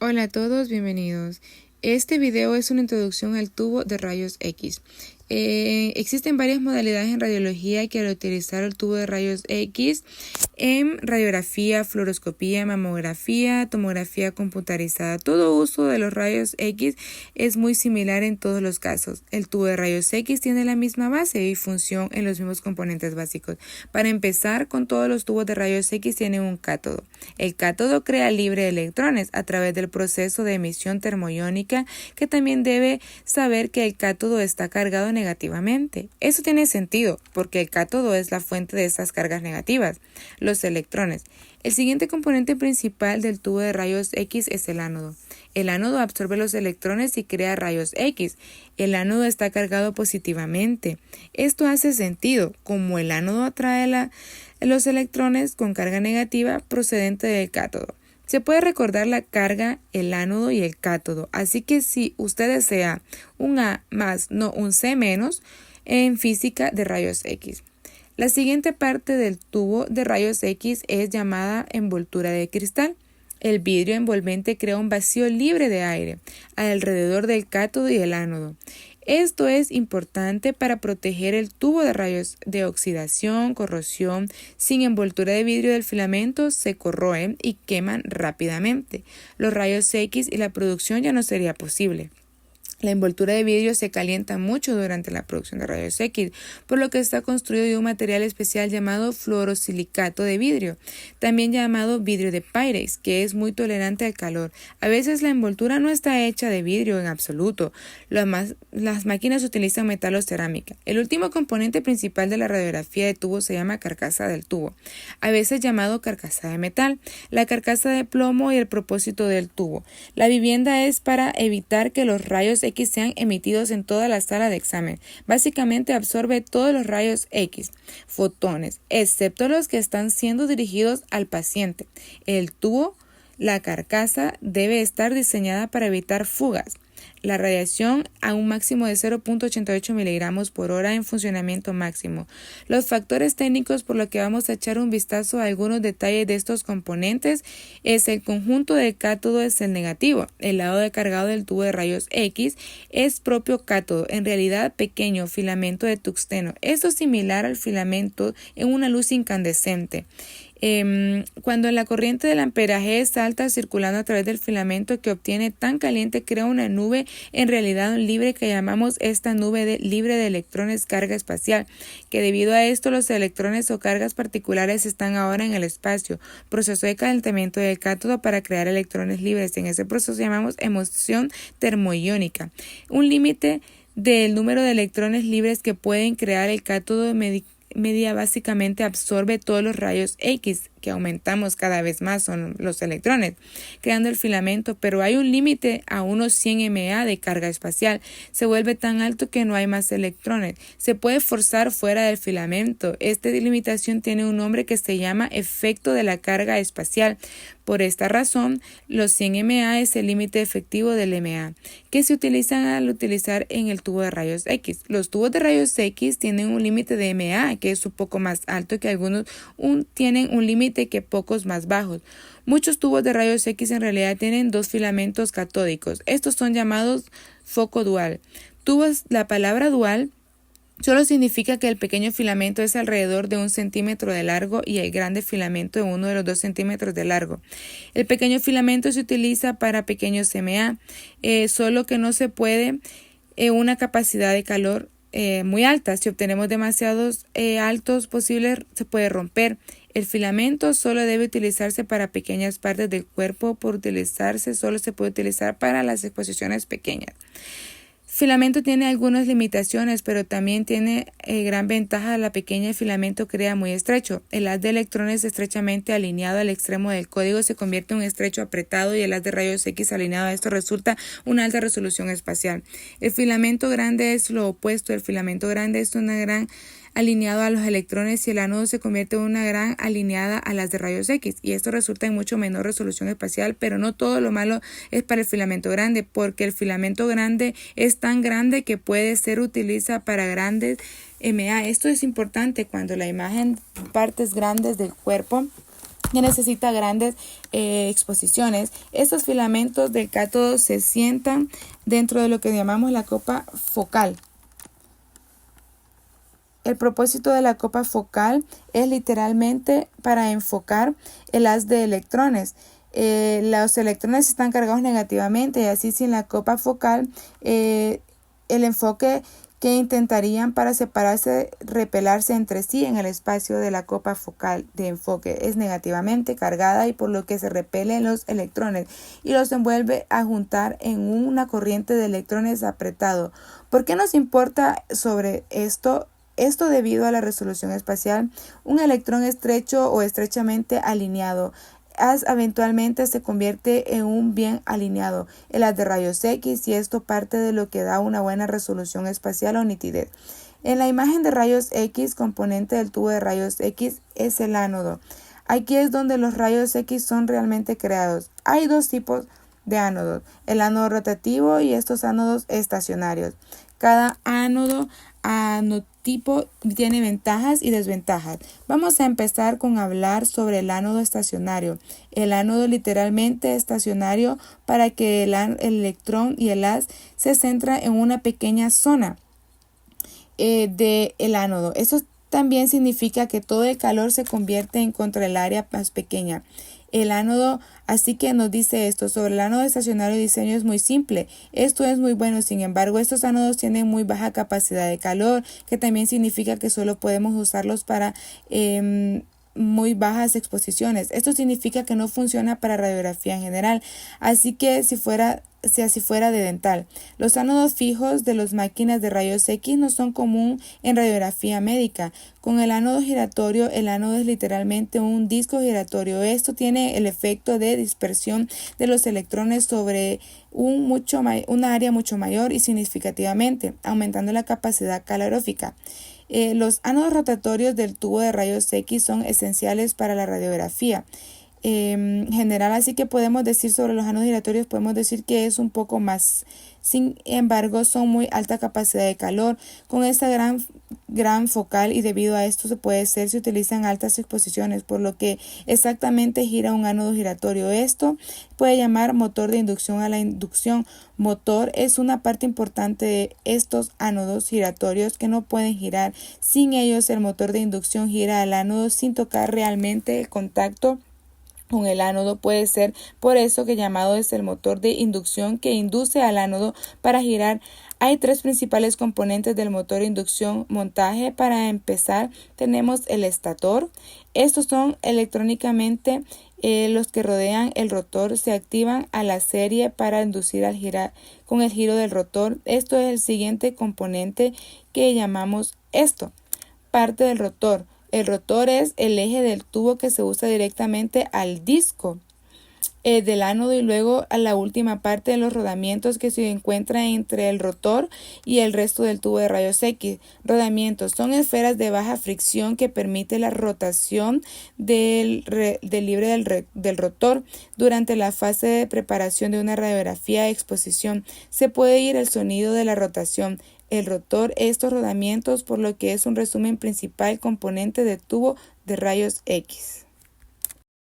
Hola a todos, bienvenidos. Este video es una introducción al tubo de rayos X. Existen varias modalidades en radiología que al utilizar el tubo de rayos X en radiografía, fluoroscopía, mamografía, tomografía computarizada. Todo uso de los rayos X es muy similar en todos los casos. El tubo de rayos X tiene la misma base y función en los mismos componentes básicos. Para empezar, con todos los tubos de rayos X tienen un cátodo. El cátodo crea libre de electrones a través del proceso de emisión termoiónica, que también debe saber que el cátodo está cargado negativamente. Eso tiene sentido, porque el cátodo es la fuente de esas cargas negativas, los electrones. El siguiente componente principal del tubo de rayos X es el ánodo. El ánodo absorbe los electrones y crea rayos X. El ánodo está cargado positivamente. Esto hace sentido, como el ánodo atrae los electrones con carga negativa procedente del cátodo. Se puede recordar la carga, el ánodo y el cátodo, así que si usted desea un A más, no un C menos, en física de rayos X. La siguiente parte del tubo de rayos X es llamada envoltura de cristal. El vidrio envolvente crea un vacío libre de aire alrededor del cátodo y el ánodo. Esto es importante para proteger el tubo de rayos de oxidación, corrosión. Sin envoltura de vidrio del filamento se corroen y queman rápidamente. Los rayos X y la producción ya no sería posible. La envoltura de vidrio se calienta mucho durante la producción de rayos X, por lo que está construido de un material especial llamado fluorosilicato de vidrio, también llamado vidrio de Pyrex, que es muy tolerante al calor. A veces la envoltura no está hecha de vidrio en absoluto. Las máquinas utilizan metal o cerámica. El último componente principal de la radiografía de tubo se llama carcasa del tubo, a veces llamado carcasa de metal, la carcasa de plomo y el propósito del tubo. La vivienda es para evitar que los rayos X sean emitidos en toda la sala de examen. Básicamente absorbe todos los rayos X, fotones, excepto los que están siendo dirigidos al paciente. El tubo, la carcasa, debe estar diseñada para evitar fugas. La radiación a un máximo de 0.88 miligramos por hora en funcionamiento máximo. Los factores técnicos por los que vamos a echar un vistazo a algunos detalles de estos componentes es el conjunto del cátodo es el negativo. El lado de cargado del tubo de rayos X es propio cátodo, en realidad pequeño filamento de tungsteno. Esto es similar al filamento en una luz incandescente. Cuando la corriente del amperaje es alta circulando a través del filamento que obtiene tan caliente crea una nube, en realidad libre, que llamamos esta nube libre de electrones carga espacial, que debido a esto los electrones o cargas particulares están ahora en el espacio. Proceso de calentamiento del cátodo para crear electrones libres. En ese proceso llamamos emisión termoiónica. Un límite del número de electrones libres que pueden crear el cátodo media básicamente absorbe todos los rayos X, que aumentamos cada vez más, son los electrones, creando el filamento, pero hay un límite a unos 100 MA de carga espacial. Se vuelve tan alto que no hay más electrones. Se puede forzar fuera del filamento. Esta limitación tiene un nombre que se llama efecto de la carga espacial. Por esta razón, los 100 MA es el límite efectivo del MA, que se utilizan al utilizar en el tubo de rayos X. Los tubos de rayos X tienen un límite de MA, que es un poco más alto que algunos, tienen un límite que pocos más bajos. Muchos tubos de rayos X en realidad tienen dos filamentos catódicos. Estos son llamados foco dual. La palabra dual solo significa que el pequeño filamento es alrededor de 1 centímetro de largo y el grande filamento de uno de los 2 centímetros de largo. El pequeño filamento se utiliza para pequeños MA, solo que no se puede una capacidad de calor muy alta. Si obtenemos demasiados altos posibles, se puede romper. El filamento solo debe utilizarse para pequeñas partes del cuerpo. Por utilizarse, solo se puede utilizar para las exposiciones pequeñas. Filamento tiene algunas limitaciones, pero también tiene gran ventaja. La pequeña filamento crea muy estrecho. El haz de electrones estrechamente alineado al extremo del código se convierte en un estrecho apretado, y el haz de rayos X alineado a esto resulta una alta resolución espacial. El filamento grande es lo opuesto. El filamento grande es una gran alineado a los electrones y el ánodo se convierte en una gran alineada a las de rayos X, y esto resulta en mucho menor resolución espacial. Pero no todo lo malo es para el filamento grande, porque el filamento grande es tan grande que puede ser utilizado para grandes MA. Esto es importante cuando la imagen partes grandes del cuerpo que necesita grandes exposiciones. Estos filamentos del cátodo se sientan dentro de lo que llamamos la copa focal. El propósito de la copa focal es literalmente para enfocar el haz de electrones. Los electrones están cargados negativamente y así sin la copa focal el enfoque que intentarían para separarse, repelarse entre sí en el espacio de la copa focal de enfoque es negativamente cargada y por lo que se repelen los electrones y los envuelve a juntar en una corriente de electrones apretado. ¿Por qué nos importa sobre esto? Esto debido a la resolución espacial, un electrón estrecho o estrechamente alineado eventualmente se convierte en un bien alineado, el haz de rayos X, y esto parte de lo que da una buena resolución espacial o nitidez. En la imagen de rayos X, componente del tubo de rayos X es el ánodo. Aquí es donde los rayos X son realmente creados. Hay dos tipos de ánodos, el ánodo rotativo y estos ánodos estacionarios. Cada anotipo tiene ventajas y desventajas. Vamos a empezar con hablar sobre el ánodo estacionario. El ánodo literalmente estacionario para que el electrón y el haz se centran en una pequeña zona del ánodo. Eso también significa que todo el calor se convierte en contra el área más pequeña. El ánodo, así que nos dice esto, sobre el ánodo estacionario el diseño es muy simple. Esto es muy bueno, sin embargo, estos ánodos tienen muy baja capacidad de calor, que también significa que solo podemos usarlos para muy bajas exposiciones. Esto significa que no funciona para radiografía en general, así que si así fuera de dental. Los ánodos fijos de las máquinas de rayos X no son común en radiografía médica. Con el ánodo giratorio, el ánodo es literalmente un disco giratorio. Esto tiene el efecto de dispersión de los electrones sobre una área mucho mayor y significativamente, aumentando la capacidad calorífica. Los ánodos rotatorios del tubo de rayos X son esenciales para la radiografía general, así que podemos decir sobre los ánodos giratorios, podemos decir que es un poco más. Sin embargo, son muy alta capacidad de calor con esta gran focal y debido a esto se utilizan altas exposiciones, por lo que exactamente gira un ánodo giratorio. Esto puede llamar motor de inducción a la inducción. Motor es una parte importante de estos ánodos giratorios que no pueden girar. Sin ellos, el motor de inducción gira al ánodo sin tocar realmente el contacto con el ánodo. Puede ser por eso que llamado es el motor de inducción que induce al ánodo para girar. Hay tres principales componentes del motor de inducción montaje. Para empezar, tenemos el estator. Estos son electrónicamente los que rodean el rotor, se activan a la serie para inducir al girar con el giro del rotor. Esto es el siguiente componente que llamamos parte del rotor. El rotor es el eje del tubo que se usa directamente al disco del ánodo y luego a la última parte de los rodamientos que se encuentra entre el rotor y el resto del tubo de rayos X. Rodamientos son esferas de baja fricción que permite la rotación del rotor. Durante la fase de preparación de una radiografía de exposición se puede oír el sonido de la rotación. El rotor, estos rodamientos, por lo que es un resumen principal componente del tubo de rayos X.